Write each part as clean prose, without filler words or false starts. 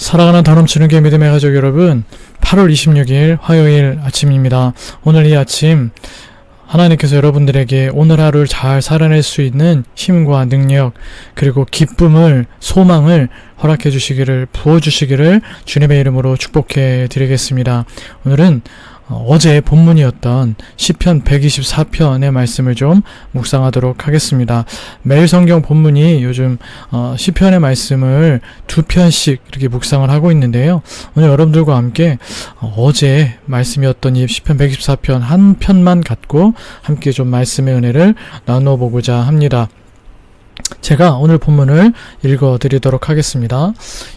사랑하는 다넘치는 게 믿음의 가족 여러분, 8월 26일 화요일 아침입니다. 오늘 이 아침 하나님께서 여러분들에게 오늘 하루를 잘 살아낼 수 있는 힘과 능력, 그리고 기쁨을, 소망을 허락해 주시기를, 부어주시기를 주님의 이름으로 축복해 드리겠습니다. 오늘은 어제 본문이었던 시편 124편의 말씀을 좀 묵상하도록 하겠습니다. 매일 성경 본문이 요즘 시편의 말씀을 2편씩 이렇게 묵상을 하고 있는데요. 오늘 여러분들과 함께 어제 말씀이었던 이 시편 124편 한 편만 갖고 함께 좀 말씀의 은혜를 나눠보고자 합니다. 제가 오늘 본문을 읽어드리도록 하겠습니다.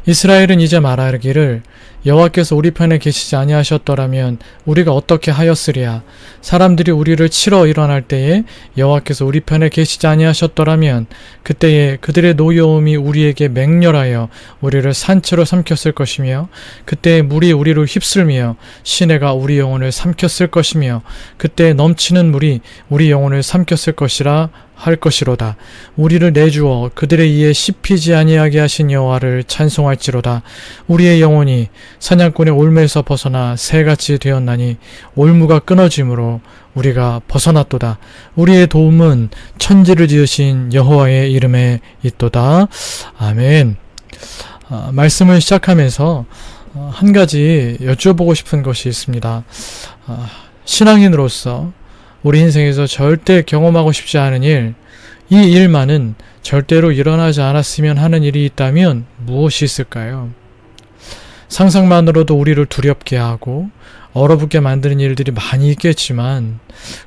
이스라엘은 이제 말하기를 여호와께서 우리 편에 계시지 아니하셨더라면 우리가 어떻게 하였으랴. 사람들이 우리를 치러 일어날 때에 여호와께서 우리 편에 계시지 아니하셨더라면 그때에 그들의 노여움이 우리에게 맹렬하여 우리를 산채로 삼켰을 것이며 그때에 물이 우리를 휩쓸며 시내가 우리 영혼을 삼켰을 것이며 그때에 넘치는 물이 우리 영혼을 삼켰을 것이라 할 것이로다. 우리를 내주어 그들의 이에 씹히지 아니하게 하신 여호와를 찬송할지로다. 우리의 영혼이 사냥꾼의 올매에서 벗어나 새같이 되었나니 올무가 끊어짐으로 우리가 벗어났도다. 우리의 도움은 천지를 지으신 여호와의 이름에 있도다. 아멘. 말씀을 시작하면서 한 가지 여쭤보고 싶은 것이 있습니다. 신앙인으로서 우리 인생에서 절대 경험하고 싶지 않은 일, 이 일만은 절대로 일어나지 않았으면 하는 일이 있다면 무엇이 있을까요? 상상만으로도 우리를 두렵게 하고 얼어붙게 만드는 일들이 많이 있겠지만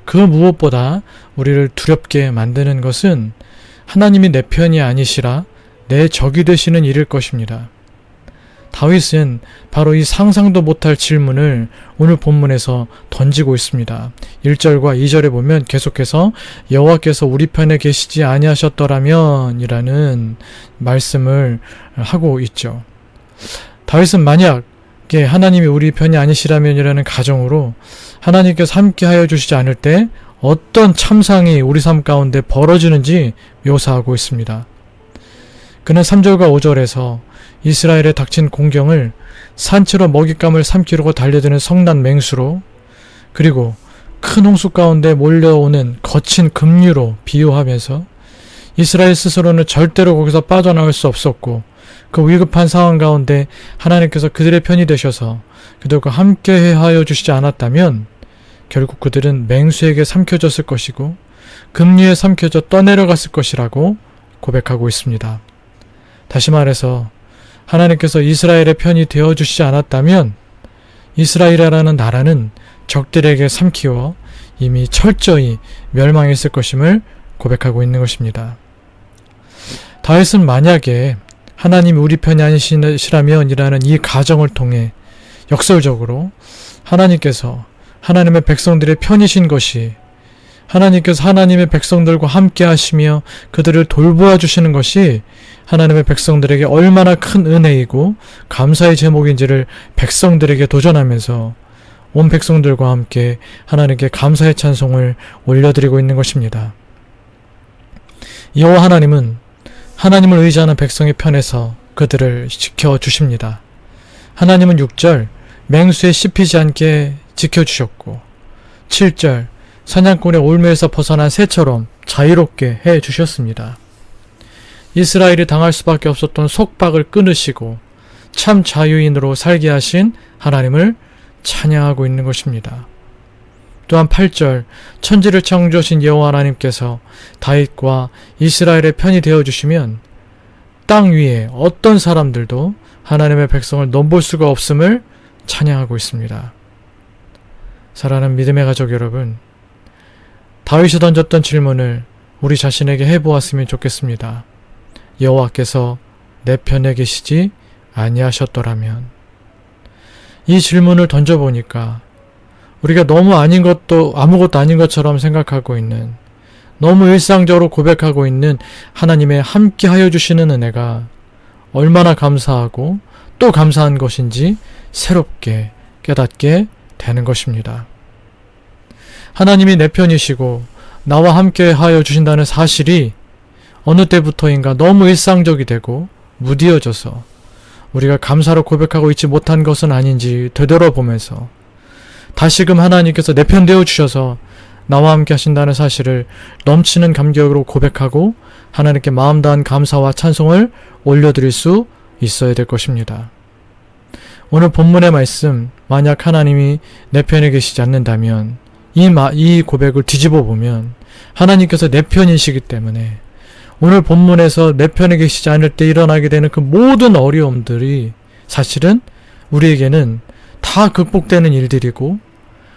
그 무엇보다 우리를 두렵게 만드는 것은 하나님이 내 편이 아니시라 내 적이 되시는 일일 것입니다. 다윗은 바로 이 상상도 못할 질문을 오늘 본문에서 던지고 있습니다. 1절과 2절에 보면 계속해서 여호와께서 우리 편에 계시지 아니하셨더라면 이라는 말씀을 하고 있죠. 다윗은 만약에 하나님이 우리 편이 아니시라면 이라는 가정으로 하나님께서 함께하여 주시지 않을 때 어떤 참상이 우리 삶 가운데 벌어지는지 묘사하고 있습니다. 그는 3절과 5절에서 이스라엘에 닥친 공경을 산채로 먹잇감을 삼키려고 달려드는 성난 맹수로, 그리고 큰 홍수 가운데 몰려오는 거친 급류로 비유하면서 이스라엘 스스로는 절대로 거기서 빠져나올 수 없었고 그 위급한 상황 가운데 하나님께서 그들의 편이 되셔서 그들과 함께 하여 주시지 않았다면 결국 그들은 맹수에게 삼켜졌을 것이고 급류에 삼켜져 떠내려갔을 것이라고 고백하고 있습니다. 다시 말해서 하나님께서 이스라엘의 편이 되어주시지 않았다면 이스라엘이라는 나라는 적들에게 삼키워 이미 철저히 멸망했을 것임을 고백하고 있는 것입니다. 다윗은 만약에 하나님이 우리 편이 아니시라면 이라는 이 가정을 통해 역설적으로 하나님께서 하나님의 백성들의 편이신 것이, 하나님께서 하나님의 백성들과 함께 하시며 그들을 돌보아 주시는 것이 하나님의 백성들에게 얼마나 큰 은혜이고 감사의 제목인지를 백성들에게 도전하면서 온 백성들과 함께 하나님께 감사의 찬송을 올려드리고 있는 것입니다. 여호와 하나님은 하나님을 의지하는 백성의 편에서 그들을 지켜주십니다. 하나님은 6절 맹수에 씹히지 않게 지켜주셨고 7절 사냥꾼의 올무에서 벗어난 새처럼 자유롭게 해주셨습니다. 이스라엘이 당할 수밖에 없었던 속박을 끊으시고 참 자유인으로 살게 하신 하나님을 찬양하고 있는 것입니다. 또한 8절 천지를 창조하신 여호와 하나님께서 다윗과 이스라엘의 편이 되어주시면 땅 위에 어떤 사람들도 하나님의 백성을 넘볼 수가 없음을 찬양하고 있습니다. 사랑하는 믿음의 가족 여러분, 다윗이 던졌던 질문을 우리 자신에게 해보았으면 좋겠습니다. 여호와께서 내 편에 계시지 아니하셨더라면. 이 질문을 던져보니까 우리가 너무 아무것도 아닌 것처럼 생각하고 있는, 너무 일상적으로 고백하고 있는 하나님의 함께하여 주시는 은혜가 얼마나 감사하고 또 감사한 것인지 새롭게 깨닫게 되는 것입니다. 하나님이 내 편이시고 나와 함께 하여 주신다는 사실이 어느 때부터인가 너무 일상적이 되고 무디어져서 우리가 감사로 고백하고 있지 못한 것은 아닌지 되돌아보면서 다시금 하나님께서 내 편 되어 주셔서 나와 함께 하신다는 사실을 넘치는 감격으로 고백하고 하나님께 마음 다한 감사와 찬송을 올려드릴 수 있어야 될 것입니다. 오늘 본문의 말씀, 만약 하나님이 내 편에 계시지 않는다면 이 고백을 뒤집어 보면 하나님께서 내 편이시기 때문에 오늘 본문에서 내 편에 계시지 않을 때 일어나게 되는 그 모든 어려움들이 사실은 우리에게는 다 극복되는 일들이고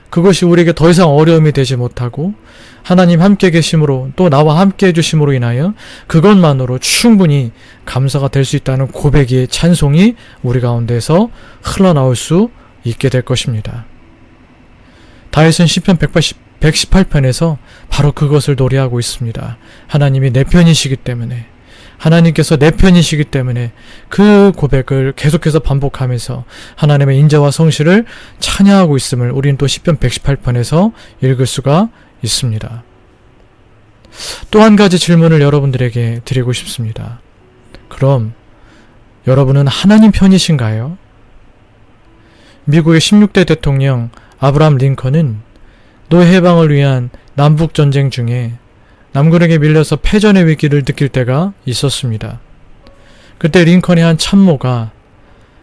그것이 우리에게 더 이상 어려움이 되지 못하고 하나님 함께 계심으로 또 나와 함께 해주심으로 인하여 그것만으로 충분히 감사가 될 수 있다는 고백의 찬송이 우리 가운데서 흘러나올 수 있게 될 것입니다. 다윗은 시편 118편에서 바로 그것을 노래하고 있습니다. 하나님이 내 편이시기 때문에 하나님께서 내 편이시기 때문에 그 고백을 계속해서 반복하면서 하나님의 인자와 성실을 찬양하고 있음을 우리는 또 시편 118편에서 읽을 수가 있습니다. 또 한 가지 질문을 여러분들에게 드리고 싶습니다. 그럼 여러분은 하나님 편이신가요? 미국의 16대 대통령 아브라함 링컨은 노예 해방을 위한 남북전쟁 중에 남군에게 밀려서 패전의 위기를 느낄 때가 있었습니다. 그때 링컨의 한 참모가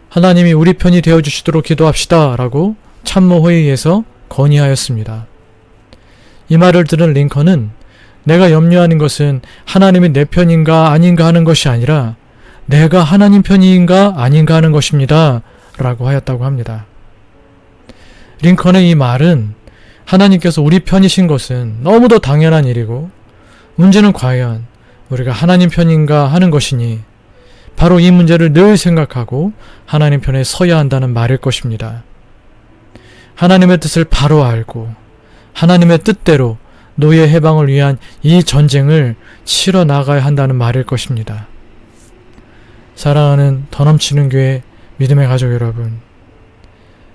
하나님이 우리 편이 되어주시도록 기도합시다 라고 참모 회의에서 건의하였습니다. 이 말을 들은 링컨은 내가 염려하는 것은 하나님이 내 편인가 아닌가 하는 것이 아니라 내가 하나님 편인가 아닌가 하는 것입니다 라고 하였다고 합니다. 링컨의 이 말은 하나님께서 우리 편이신 것은 너무도 당연한 일이고 문제는 과연 우리가 하나님 편인가 하는 것이니 바로 이 문제를 늘 생각하고 하나님 편에 서야 한다는 말일 것입니다. 하나님의 뜻을 바로 알고 하나님의 뜻대로 노예 해방을 위한 이 전쟁을 치러 나가야 한다는 말일 것입니다. 사랑하는 더 넘치는 교회 믿음의 가족 여러분,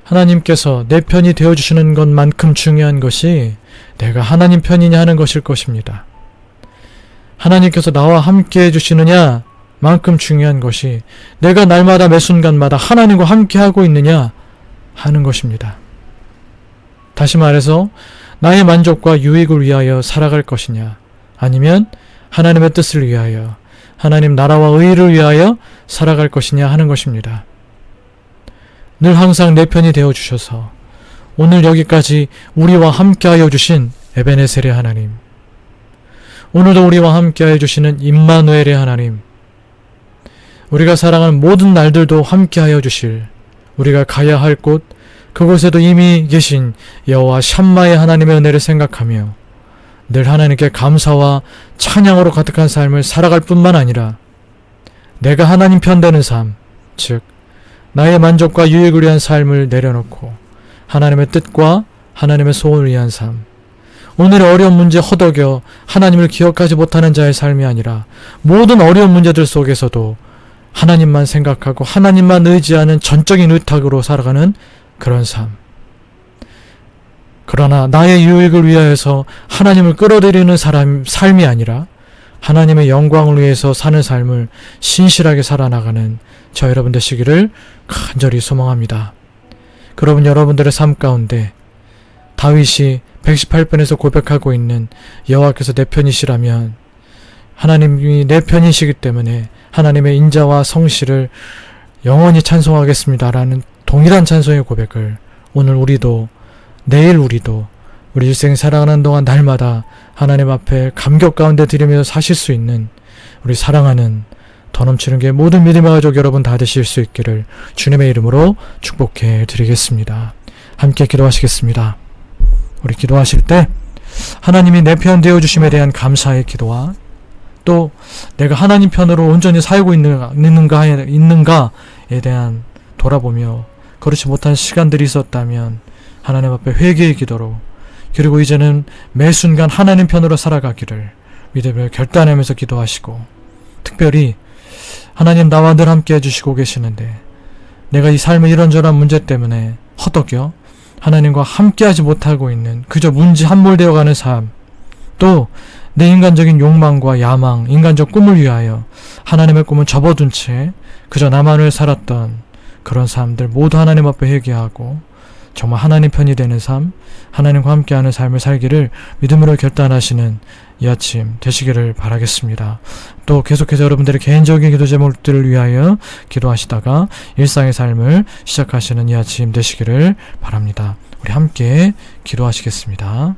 하나님께서 내 편이 되어주시는 것만큼 중요한 것이 내가 하나님 편이냐 하는 것일 것입니다. 하나님께서 나와 함께 해주시느냐 만큼 중요한 것이 내가 날마다 매 순간마다 하나님과 함께 하고 있느냐 하는 것입니다. 다시 말해서 나의 만족과 유익을 위하여 살아갈 것이냐 아니면 하나님의 뜻을 위하여 하나님 나라와 의를 위하여 살아갈 것이냐 하는 것입니다. 늘 항상 내 편이 되어주셔서 오늘 여기까지 우리와 함께하여 주신 에베네셀의 하나님, 오늘도 우리와 함께하여 주시는 임마누엘의 하나님, 우리가 살아가는 모든 날들도 함께하여 주실 우리가 가야 할 곳 그곳에도 이미 계신 여호와 샴마의 하나님의 은혜를 생각하며 늘 하나님께 감사와 찬양으로 가득한 삶을 살아갈 뿐만 아니라 내가 하나님 편되는 삶, 즉 나의 만족과 유익을 위한 삶을 내려놓고 하나님의 뜻과 하나님의 소원을 위한 삶, 오늘의 어려운 문제 허덕여 하나님을 기억하지 못하는 자의 삶이 아니라 모든 어려운 문제들 속에서도 하나님만 생각하고 하나님만 의지하는 전적인 의탁으로 살아가는 그런 삶. 그러나 나의 유익을 위하여서 하나님을 끌어들이는 삶이 아니라 하나님의 영광을 위해서 사는 삶을 신실하게 살아나가는 저 여러분 되시기를 간절히 소망합니다. 그러면 여러분들의 삶 가운데 다윗이 118편에서 고백하고 있는 여호와께서 내 편이시라면 하나님이 내 편이시기 때문에 하나님의 인자와 성실을 영원히 찬송하겠습니다라는 동일한 찬송의 고백을 오늘 우리도 내일 우리도 우리 일생 살아가는 동안 날마다 하나님 앞에 감격 가운데 드리면서 사실 수 있는 우리 사랑하는 더 넘치는 게 모든 믿음의 가족 여러분 다 되실 수 있기를 주님의 이름으로 축복해 드리겠습니다. 함께 기도하시겠습니다. 우리 기도하실 때 하나님이 내 편 되어주심에 대한 감사의 기도와 또 내가 하나님 편으로 온전히 살고 있는가에 대한 돌아보며 그렇지 못한 시간들이 있었다면 하나님 앞에 회개의 기도로 그리고 이제는 매 순간 하나님 편으로 살아가기를 믿음을 결단하면서 기도하시고 특별히 하나님 나와 늘 함께 해주시고 계시는데 내가 이 삶의 이런저런 문제 때문에 허덕여 하나님과 함께하지 못하고 있는 그저 문제 함몰되어가는 삶 또 내 인간적인 욕망과 야망, 인간적 꿈을 위하여 하나님의 꿈은 접어둔 채 그저 나만을 살았던 그런 사람들 모두 하나님 앞에 회개하고 정말 하나님 편이 되는 삶, 하나님과 함께하는 삶을 살기를 믿음으로 결단하시는 이 아침 되시기를 바라겠습니다. 또 계속해서 여러분들의 개인적인 기도 제목들을 위하여 기도하시다가 일상의 삶을 시작하시는 이 아침 되시기를 바랍니다. 우리 함께 기도하시겠습니다.